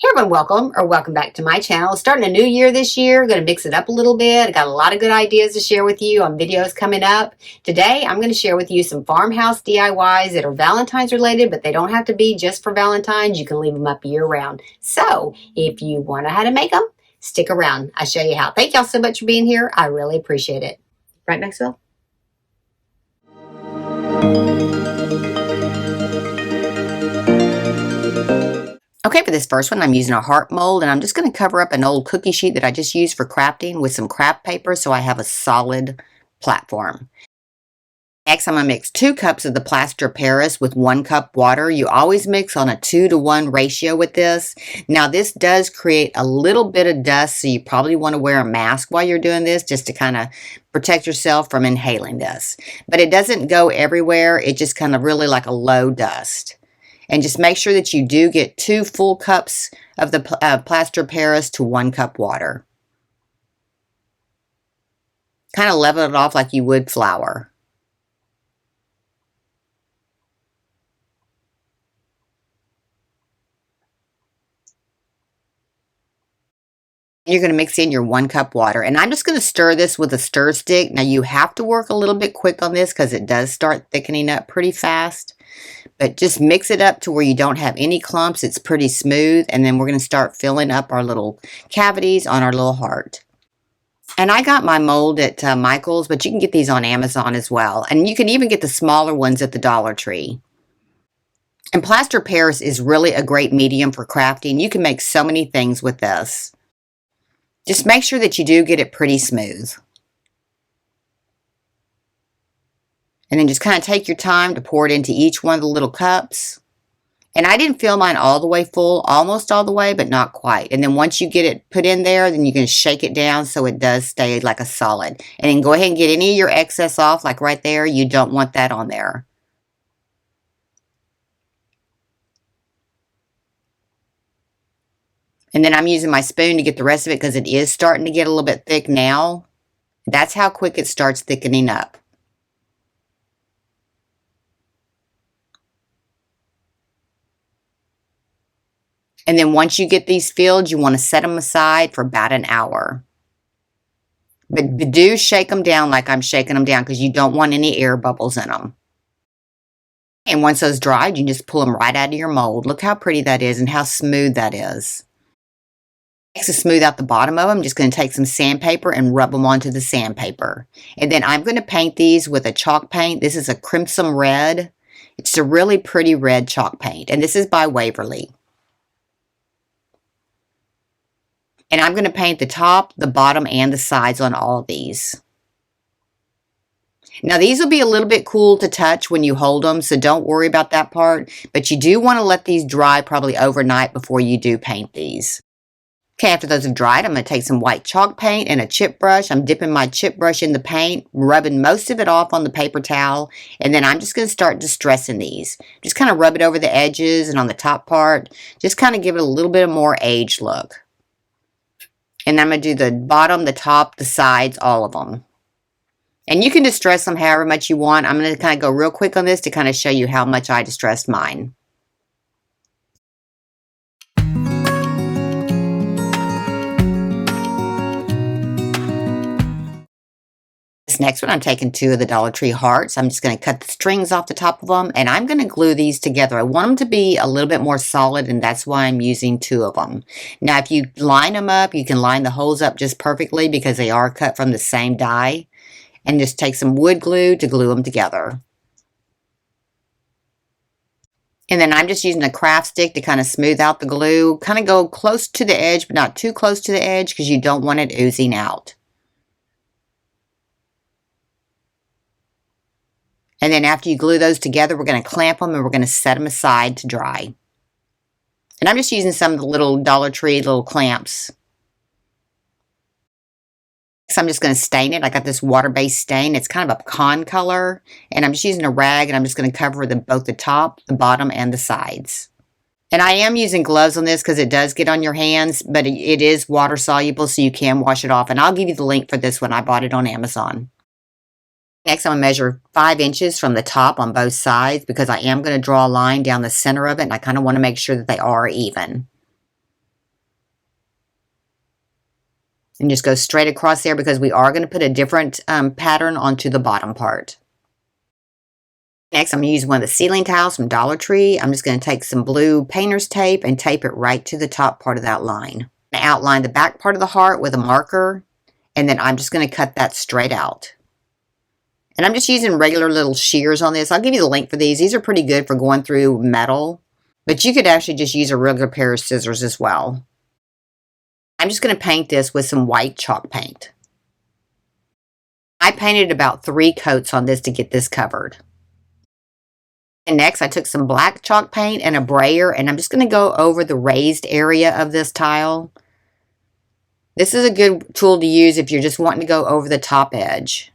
Hey everyone, welcome back to my channel. Starting a new year this year, going to mix it up a little bit. I got a lot of good ideas to share with you on videos coming up. Today, I'm going to share with you some farmhouse DIYs that are Valentine's related, but they don't have to be just for Valentine's. You can leave them up year round. So, if you want to know how to make them, stick around. I'll show you how. Thank y'all so much for being here. I really appreciate it. Right, Maxwell? Okay, for this first one, I'm using a heart mold, and I'm just going to cover up an old cookie sheet that I just used for crafting with some craft paper so I have a solid platform. Next, I'm going to mix 2 cups of the plaster of Paris with 1 cup water. You always mix on a 2-to-1 ratio with this. Now, this does create a little bit of dust, so you probably want to wear a mask while you're doing this just to kind of protect yourself from inhaling this. But it doesn't go everywhere. It's just kind of really like a low dust. And just make sure that you do get 2 full cups of the plaster of Paris to 1 cup water. Kind of level it off like you would flour. You're going to mix in your 1 cup water. And I'm just going to stir this with a stir stick. Now you have to work a little bit quick on this because it does start thickening up pretty fast. But just mix it up to where you don't have any clumps. It's pretty smooth. And then we're going to start filling up our little cavities on our little heart. And I got my mold at Michael's, but you can get these on Amazon as well. And you can even get the smaller ones at the Dollar Tree. And plaster Paris is really a great medium for crafting. You can make so many things with this. Just make sure that you do get it pretty smooth. And then just kind of take your time to pour it into each one of the little cups. And I didn't fill mine all the way full, almost all the way, but not quite. And then once you get it put in there, then you can shake it down so it does stay like a solid. And then go ahead and get any of your excess off, like right there. You don't want that on there. And then I'm using my spoon to get the rest of it because it is starting to get a little bit thick now. That's how quick it starts thickening up. And then once you get these filled, you want to set them aside for about an hour. But do shake them down like I'm shaking them down because you don't want any air bubbles in them. And once those dried, you just pull them right out of your mold. Look how pretty that is and how smooth that is. Next, to smooth out the bottom of them, I'm just going to take some sandpaper and rub them onto the sandpaper. And then I'm going to paint these with a chalk paint. This is a crimson red. It's a really pretty red chalk paint. And this is by Waverly. And I'm going to paint the top, the bottom, and the sides on all of these. Now, these will be a little bit cool to touch when you hold them, so don't worry about that part. But you do want to let these dry probably overnight before you do paint these. Okay, after those have dried, I'm going to take some white chalk paint and a chip brush. I'm dipping my chip brush in the paint, rubbing most of it off on the paper towel, and then I'm just going to start distressing these. Just kind of rub it over the edges and on the top part. Just kind of give it a little bit of more aged look. And I'm going to do the bottom, the top, the sides, all of them. And you can distress them however much you want. I'm going to kind of go real quick on this to kind of show you how much I distressed mine. This next one, I'm taking 2 of the Dollar Tree hearts. I'm just going to cut the strings off the top of them, and I'm going to glue these together. I want them to be a little bit more solid, and that's why I'm using 2 of them. Now, if you line them up, you can line the holes up just perfectly because they are cut from the same die. And just take some wood glue to glue them together. And then I'm just using a craft stick to kind of smooth out the glue. Kind of go close to the edge, but not too close to the edge because you don't want it oozing out. And then after you glue those together, we're going to clamp them and we're going to set them aside to dry. And I'm just using some of the little Dollar Tree little clamps. So I'm just going to stain it. I got this water-based stain. It's kind of a pecan color. And I'm just using a rag and I'm just going to cover both the top, the bottom, and the sides. And I am using gloves on this because it does get on your hands, but it is water soluble so you can wash it off. And I'll give you the link for this one. I bought it on Amazon. Next, I'm going to measure 5 inches from the top on both sides because I am going to draw a line down the center of it and I kind of want to make sure that they are even. And just go straight across there because we are going to put a different pattern onto the bottom part. Next, I'm going to use one of the ceiling tiles from Dollar Tree. I'm just going to take some blue painter's tape and tape it right to the top part of that line. I outline the back part of the heart with a marker, and then I'm just going to cut that straight out. And I'm just using regular little shears on this. I'll give you the link for these. These are pretty good for going through metal, but you could actually just use a regular pair of scissors as well. I'm just going to paint this with some white chalk paint. I painted about 3 coats on this to get this covered. And next I took some black chalk paint and a brayer, and I'm just going to go over the raised area of this tile. This is a good tool to use if you're just wanting to go over the top edge.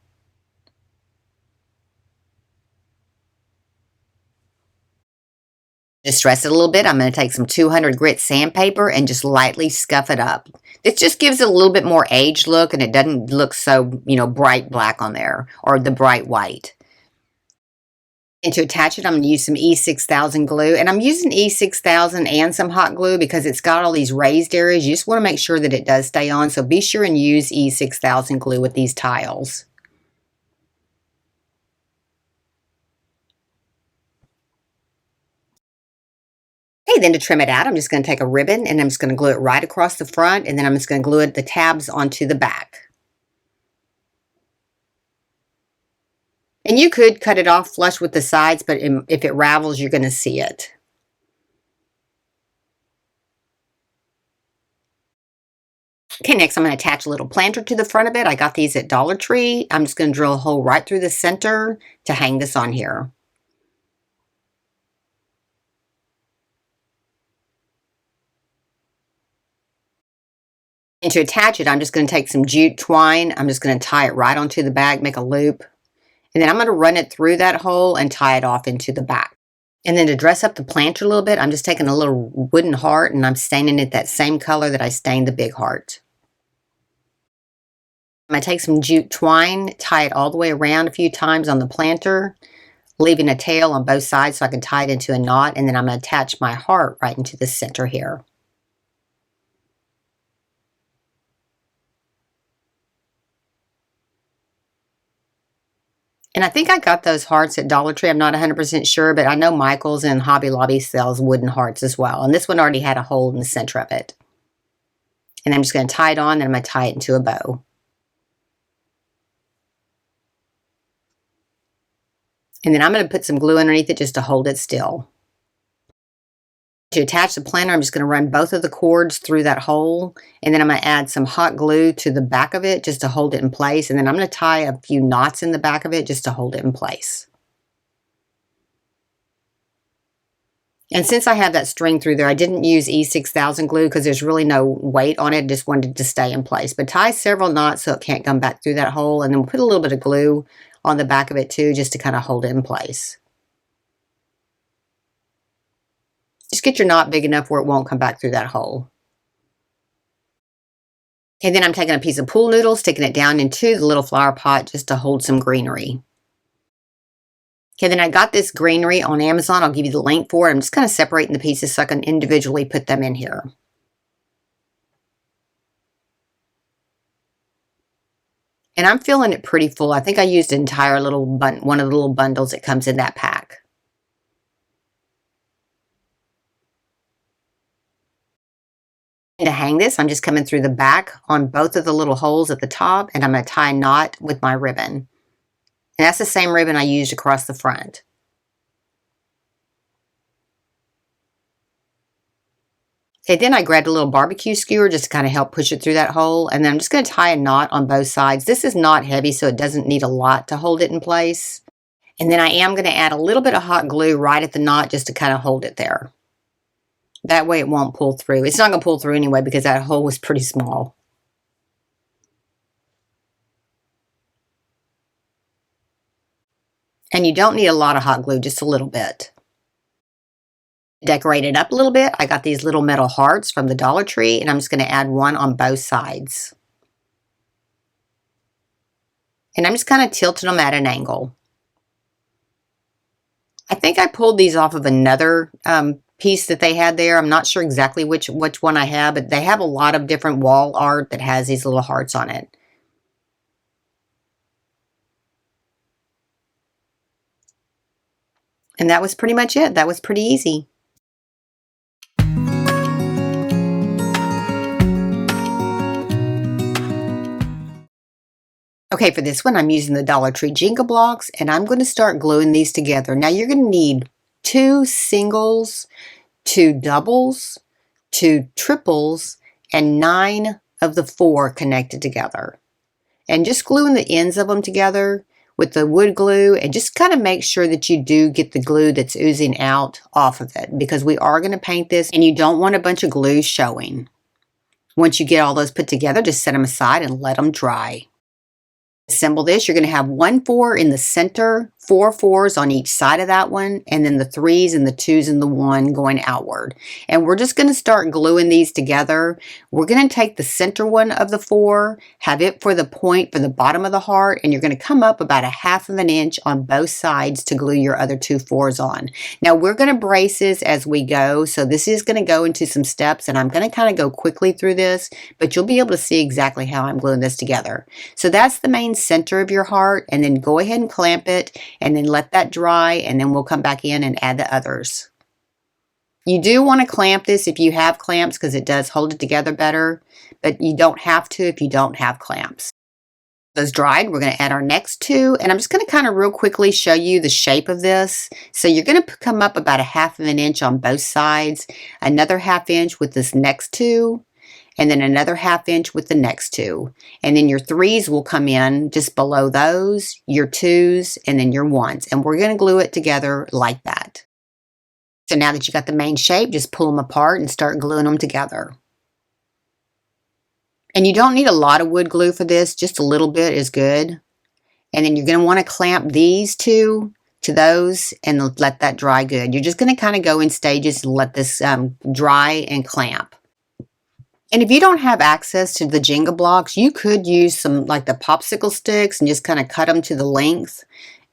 Just stress it a little bit. I'm going to take some 200 grit sandpaper and just lightly scuff it up. This just gives it a little bit more aged look, and it doesn't look so, bright black on there or the bright white. And to attach it, I'm going to use some E6000 glue. And I'm using E6000 and some hot glue because it's got all these raised areas. You just want to make sure that it does stay on. So be sure and use E6000 glue with these tiles. Okay, then to trim it out, I'm just going to take a ribbon and I'm just going to glue it right across the front, and then I'm just going to glue the tabs onto the back. And you could cut it off flush with the sides, but if it ravels, you're going to see it. Okay, next I'm going to attach a little planter to the front of it. I got these at Dollar Tree. I'm just going to drill a hole right through the center to hang this on here. And to attach it, I'm just going to take some jute twine. I'm just going to tie it right onto the back, make a loop. And then I'm going to run it through that hole and tie it off into the back. And then to dress up the planter a little bit, I'm just taking a little wooden heart and I'm staining it that same color that I stained the big heart. I'm going to take some jute twine, tie it all the way around a few times on the planter, leaving a tail on both sides so I can tie it into a knot. And then I'm going to attach my heart right into the center here. And I think I got those hearts at Dollar Tree. I'm not 100% sure, but I know Michael's and Hobby Lobby sells wooden hearts as well. And this one already had a hole in the center of it. And I'm just going to tie it on, and I'm going to tie it into a bow. And then I'm going to put some glue underneath it just to hold it still. To attach the planter, I'm just going to run both of the cords through that hole, and then I'm going to add some hot glue to the back of it just to hold it in place, and then I'm going to tie a few knots in the back of it just to hold it in place. And since I have that string through there, I didn't use E6000 glue because there's really no weight on it. I just wanted it to stay in place. But tie several knots so it can't come back through that hole, and then we'll put a little bit of glue on the back of it too just to kind of hold it in place. Just get your knot big enough where it won't come back through that hole. Okay, then I'm taking a piece of pool noodle, sticking it down into the little flower pot just to hold some greenery. Okay, then I got this greenery on Amazon. I'll give you the link for it. I'm just kind of separating the pieces so I can individually put them in here. And I'm feeling it pretty full. I think I used an entire one of the little bundles that comes in that pack. To hang this, I'm just coming through the back on both of the little holes at the top, and I'm going to tie a knot with my ribbon. And that's the same ribbon I used across the front. Okay, then I grabbed a little barbecue skewer just to kind of help push it through that hole, and then I'm just going to tie a knot on both sides. This is not heavy, so it doesn't need a lot to hold it in place. And then I am going to add a little bit of hot glue right at the knot just to kind of hold it there. That way it won't pull through. It's not going to pull through anyway because that hole was pretty small. And you don't need a lot of hot glue, just a little bit. Decorate it up a little bit. I got these little metal hearts from the Dollar Tree, and I'm just going to add one on both sides. And I'm just kind of tilting them at an angle. I think I pulled these off of another piece that they had there. I'm not sure exactly which one I have, but they have a lot of different wall art that has these little hearts on it. And that was pretty much it. That was pretty easy. Okay, for this one, I'm using the Dollar Tree Jenga blocks, and I'm going to start gluing these together. Now, you're going to need 2 singles, 2 doubles, 2 triples, and 9 of the 4 connected together. And just gluing the ends of them together with the wood glue, and just kind of make sure that you do get the glue that's oozing out off of it, because we are going to paint this and you don't want a bunch of glue showing. Once you get all those put together, just set them aside and let them dry. Assemble this. You're going to have 1 4 in the center, 4 4s on each side of that one, and then the 3s and the 2s and the 1 going outward. And we're just going to start gluing these together. We're going to take the center one of the 4, have it for the point for the bottom of the heart, and you're going to come up about 1/2 of an inch on both sides to glue your other 2 4s on. Now we're going to brace this as we go, so this is going to go into some steps, and I'm going to kind of go quickly through this, but you'll be able to see exactly how I'm gluing this together. So that's the main center of your heart, and then go ahead and clamp it, and then let that dry, and then we'll come back in and add the others. You do want to clamp this if you have clamps, because it does hold it together better, but you don't have to if you don't have clamps. Those dried, we're going to add our next 2, and I'm just going to kind of real quickly show you the shape of this. So you're going to come up about 1/2 of an inch on both sides, another 1/2 inch with this next 2, and then another 1/2 inch with the next 2. And then your 3s will come in just below those, your 2s, and then your 1s. And we're going to glue it together like that. So now that you got the main shape, just pull them apart and start gluing them together. And you don't need a lot of wood glue for this, just a little bit is good. And then you're going to want to clamp these 2 to those and let that dry good. You're just going to kind of go in stages and let this dry and clamp. And if you don't have access to the Jenga blocks, you could use some like the popsicle sticks and just kind of cut them to the length.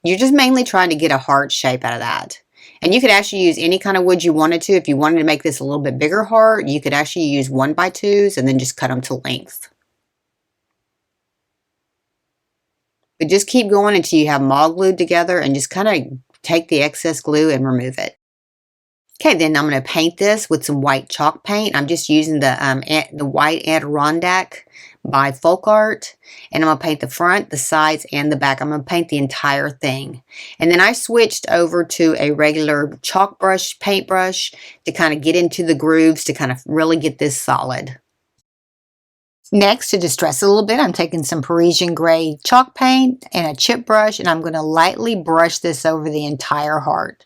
You're just mainly trying to get a heart shape out of that. And you could actually use any kind of wood you wanted to. If you wanted to make this a little bit bigger heart, you could actually use 1x2s and then just cut them to length. But just keep going until you have them all glued together, and just kind of take the excess glue and remove it. Okay, then I'm going to paint this with some white chalk paint. I'm just using the white Adirondack by Folk Art, and I'm going to paint the front, the sides, and the back. I'm going to paint the entire thing. And then I switched over to a regular chalk brush, paintbrush, to kind of get into the grooves, to kind of really get this solid. Next, to distress it a little bit, I'm taking some Parisian gray chalk paint and a chip brush, and I'm going to lightly brush this over the entire heart.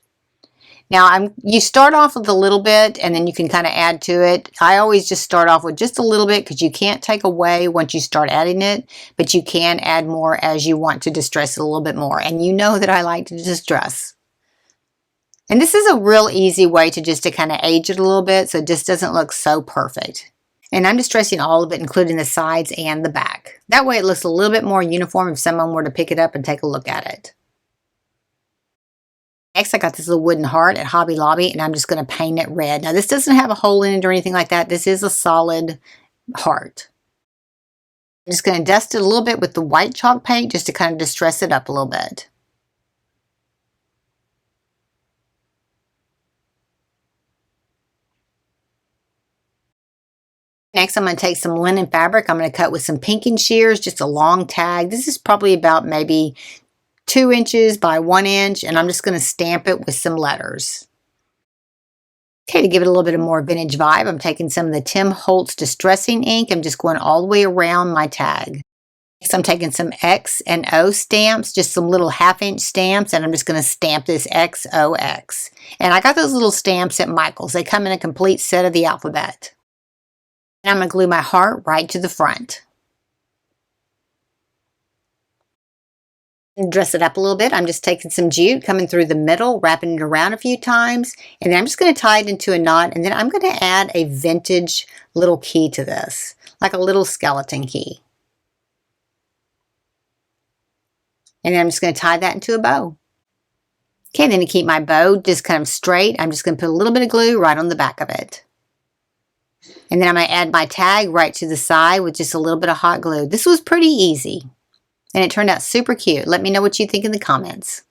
Now, you start off with a little bit, and then you can kind of add to it. I always just start off with just a little bit, because you can't take away once you start adding it, but you can add more as you want to distress it a little bit more. And you know that I like to distress. And this is a real easy way to kind of age it a little bit, so it just doesn't look so perfect. And I'm distressing all of it, including the sides and the back. That way it looks a little bit more uniform if someone were to pick it up and take a look at it. Next, I got this little wooden heart at Hobby Lobby, and I'm just going to paint it red. Now, this doesn't have a hole in it or anything like that. This is a solid heart. I'm just going to dust it a little bit with the white chalk paint just to kind of distress it up a little bit. Next, I'm going to take some linen fabric. I'm going to cut with some pinking shears, just a long tag. This is probably about maybe 2 inches by 1 inch, and I'm just going to stamp it with some letters. Okay, to give it a little bit of more vintage vibe, I'm taking some of the Tim Holtz Distressing ink. I'm just going all the way around my tag. Next, I'm taking some X and O stamps, just some little 1/2 inch stamps, and I'm just going to stamp this XOX. And I got those little stamps at Michael's. They come in a complete set of the alphabet. And I'm going to glue my heart right to the front. And dress it up a little bit. I'm just taking some jute, coming through the middle, wrapping it around a few times, and then I'm just going to tie it into a knot, and then I'm going to add a vintage little key to this, like a little skeleton key. And then I'm just going to tie that into a bow. Okay, then to keep my bow just kind of straight, I'm just going to put a little bit of glue right on the back of it. And then I'm going to add my tag right to the side with just a little bit of hot glue. This was pretty easy, and it turned out super cute. Let me know what you think in the comments.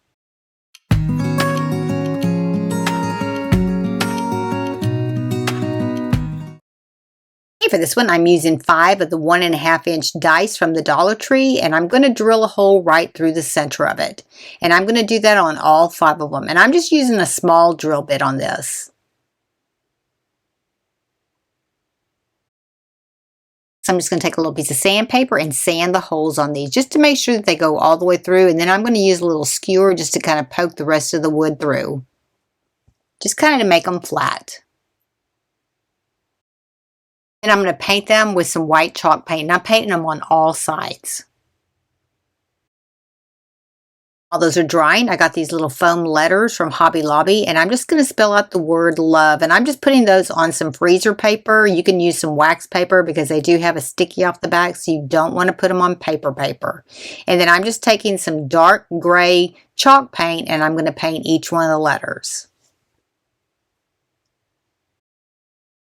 For this one, I'm using 5 of the 1.5-inch dice from the Dollar Tree, and I'm going to drill a hole right through the center of it. And I'm going to do that on all 5 of them. And I'm just using a small drill bit on this. So I'm just going to take a little piece of sandpaper and sand the holes on these just to make sure that they go all the way through. And then I'm going to use a little skewer just to kind of poke the rest of the wood through. Just kind of to make them flat. And I'm going to paint them with some white chalk paint. And I'm painting them on all sides. While those are drying, I got these little foam letters from Hobby Lobby. And I'm just going to spell out the word love. And I'm just putting those on some freezer paper. You can use some wax paper because they do have a sticky off the back. So you don't want to put them on paper. And then I'm just taking some dark gray chalk paint. And I'm going to paint each one of the letters.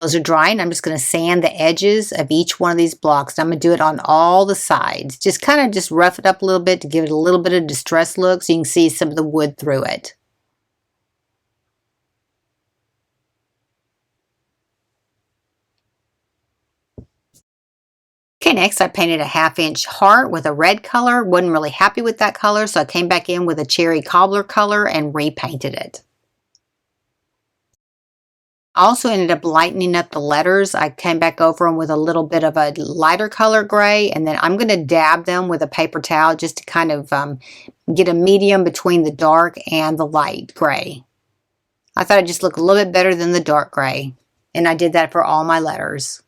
Those are drying. I'm just going to sand the edges of each one of these blocks. I'm going to do it on all the sides. Just kind of just rough it up a little bit to give it a little bit of distressed look so you can see some of the wood through it. Okay, next I painted a 1/2-inch heart with a red color. Wasn't really happy with that color, so I came back in with a cherry cobbler color and repainted it. I also ended up lightening up the letters. I came back over them with a little bit of a lighter color gray, and then I'm going to dab them with a paper towel just to kind of get a medium between the dark and the light gray. I thought it just looked a little bit better than the dark gray, and I did that for all my letters.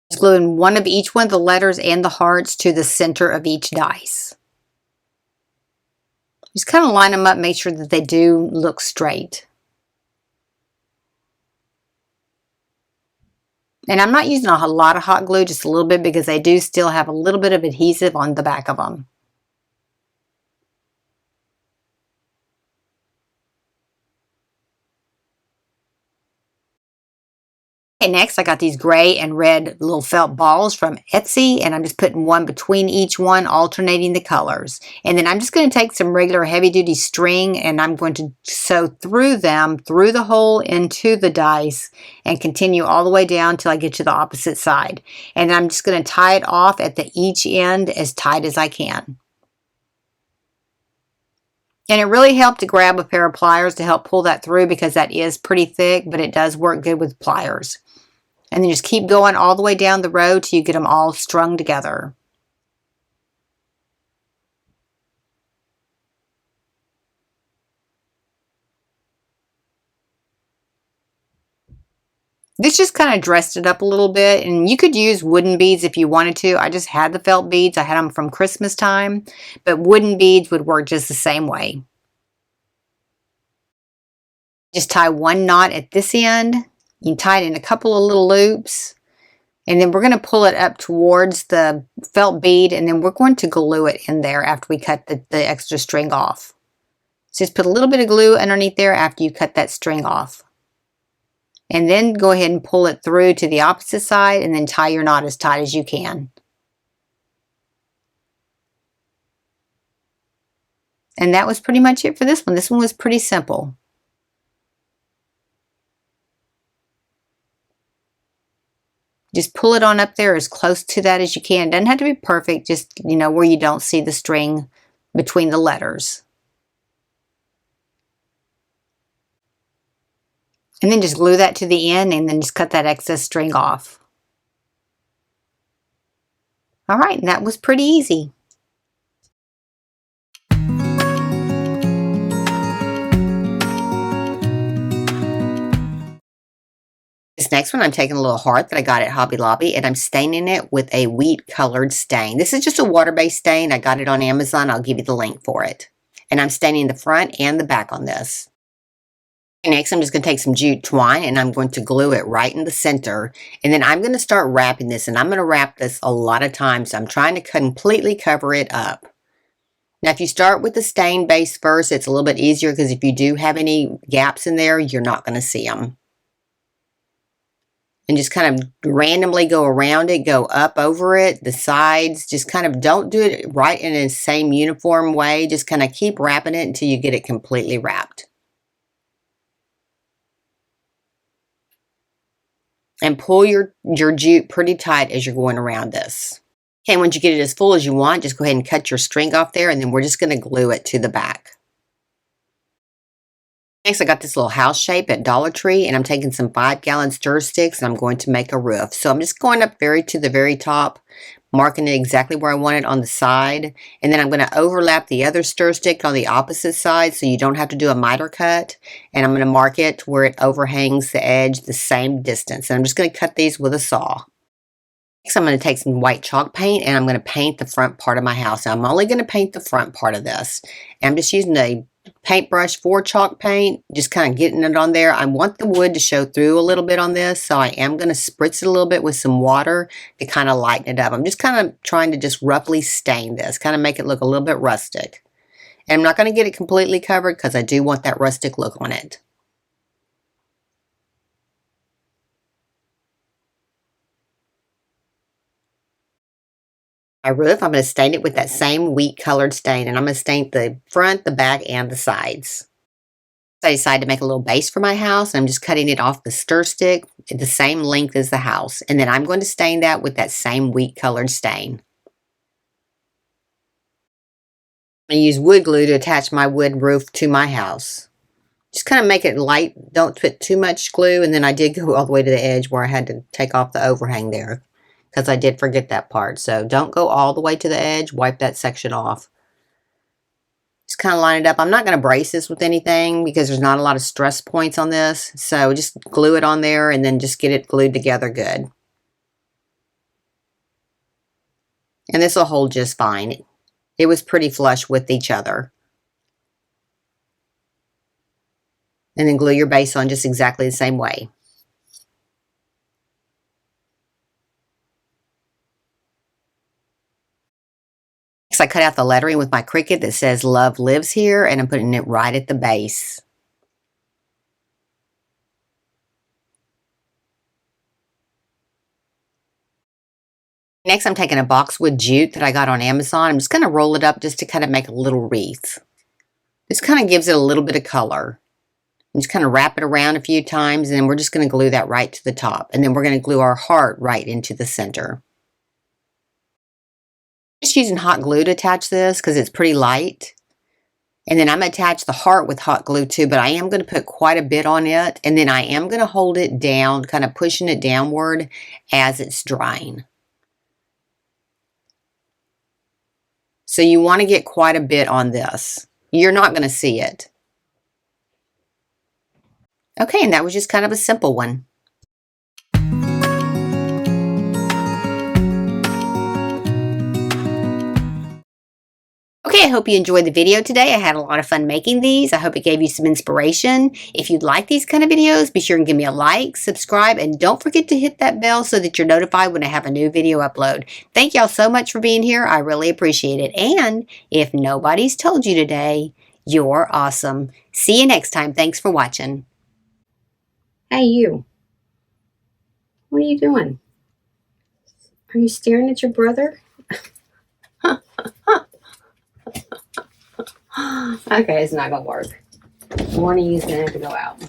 Just gluing one of each one of the letters and the hearts to the center of each dice. Just kind of line them up, make sure that they do look straight. And I'm not using a lot of hot glue, just a little bit because they do still have a little bit of adhesive on the back of them. Okay, next I got these gray and red little felt balls from Etsy, and I'm just putting one between each one, alternating the colors. And then I'm just going to take some regular heavy-duty string, and I'm going to sew through them, through the hole into the dice, and continue all the way down till I get to the opposite side. And I'm just going to tie it off at the each end as tight as I can. And it really helped to grab a pair of pliers to help pull that through because that is pretty thick, but it does work good with pliers. And then just keep going all the way down the row till you get them all strung together. This just kind of dressed it up a little bit, and you could use wooden beads if you wanted to. I just had the felt beads. I had them from Christmas time, but wooden beads would work just the same way. Just tie one knot at this end. You can tie it in a couple of little loops, and then we're going to pull it up towards the felt bead, and then we're going to glue it in there after we cut the extra string off. So just put a little bit of glue underneath there after you cut that string off. And then go ahead and pull it through to the opposite side and then tie your knot as tight as you can. And that was pretty much it for this one. This one was pretty simple. Just pull it on up there as close to that as you can. It doesn't have to be perfect, just, you know, where you don't see the string between the letters. And then just glue that to the end and then just cut that excess string off. All right, and that was pretty easy. This next one, I'm taking a little heart that I got at Hobby Lobby, and I'm staining it with a wheat colored stain. This is just a water-based stain. I got it on Amazon. I'll give you the link for it. And I'm staining the front and the back on this. Next, I'm just going to take some jute twine, and I'm going to glue it right in the center. And then I'm going to start wrapping this, and I'm going to wrap this a lot of times. I'm trying to completely cover it up. Now, if you start with the stain base first, it's a little bit easier because if you do have any gaps in there, you're not going to see them. And just kind of randomly go around it, go up over it, the sides, just kind of don't do it right in the same uniform way. Just kind of keep wrapping it until you get it completely wrapped. And pull your jute pretty tight as you're going around this. Okay, once you get it as full as you want, just go ahead and cut your string off there, and then we're just going to glue it to the back. Next, I got this little house shape at Dollar Tree, and I'm taking some 5-gallon stir sticks, and I'm going to make a roof. So I'm just going up to the very top, marking it exactly where I want it on the side, and then I'm going to overlap the other stir stick on the opposite side so you don't have to do a miter cut, and I'm going to mark it where it overhangs the edge the same distance. And I'm just going to cut these with a saw. Next, I'm going to take some white chalk paint and I'm going to paint the front part of my house. Now, I'm only going to paint the front part of this. And I'm just using a paintbrush for chalk paint, just kind of getting it on there. I want the wood to show through a little bit on this, so I am going to spritz it a little bit with some water to kind of lighten it up. I'm just kind of trying to just roughly stain this, kind of make it look a little bit rustic. And I'm not going to get it completely covered because I do want that rustic look on it. My roof, I'm going to stain it with that same wheat colored stain, and I'm going to stain the front, the back, and the sides. So I decided to make a little base for my house, and I'm just cutting it off the stir stick at the same length as the house, and then I'm going to stain that with that same wheat colored stain. I use wood glue to attach my wood roof to my house. Just kind of make it light, don't put too much glue, and then I did go all the way to the edge where I had to take off the overhang there, because I did forget that part. So don't go all the way to the edge, wipe that section off. Just kind of line it up. I'm not going to brace this with anything because there's not a lot of stress points on this. So just glue it on there and then just get it glued together good. And this will hold just fine. It was pretty flush with each other. And then glue your base on just exactly the same way. Next, I cut out the lettering with my Cricut that says "Love Lives Here," and I'm putting it right at the base. Next, I'm taking a boxwood jute that I got on Amazon. I'm just going to roll it up just to kind of make a little wreath. This kind of gives it a little bit of color. And just kind of wrap it around a few times, and then we're just going to glue that right to the top. And then we're going to glue our heart right into the center. Just using hot glue to attach this because it's pretty light. And then I'm going to attach the heart with hot glue too, but I am going to put quite a bit on it. And then I am going to hold it down, kind of pushing it downward as it's drying. So you want to get quite a bit on this. You're not going to see it. Okay, and that was just kind of a simple one. Okay, I hope you enjoyed the video today. I had a lot of fun making these. I hope it gave you some inspiration. If you like these kind of videos, be sure and give me a like, subscribe, and don't forget to hit that bell so that you're notified when I have a new video upload. Thank y'all so much for being here. I really appreciate it. And if nobody's told you today, you're awesome. See you next time. Thanks for watching. Hey, you. What are you doing? Are you staring at your brother? Okay, it's not going to work. One of you is going to have to go out.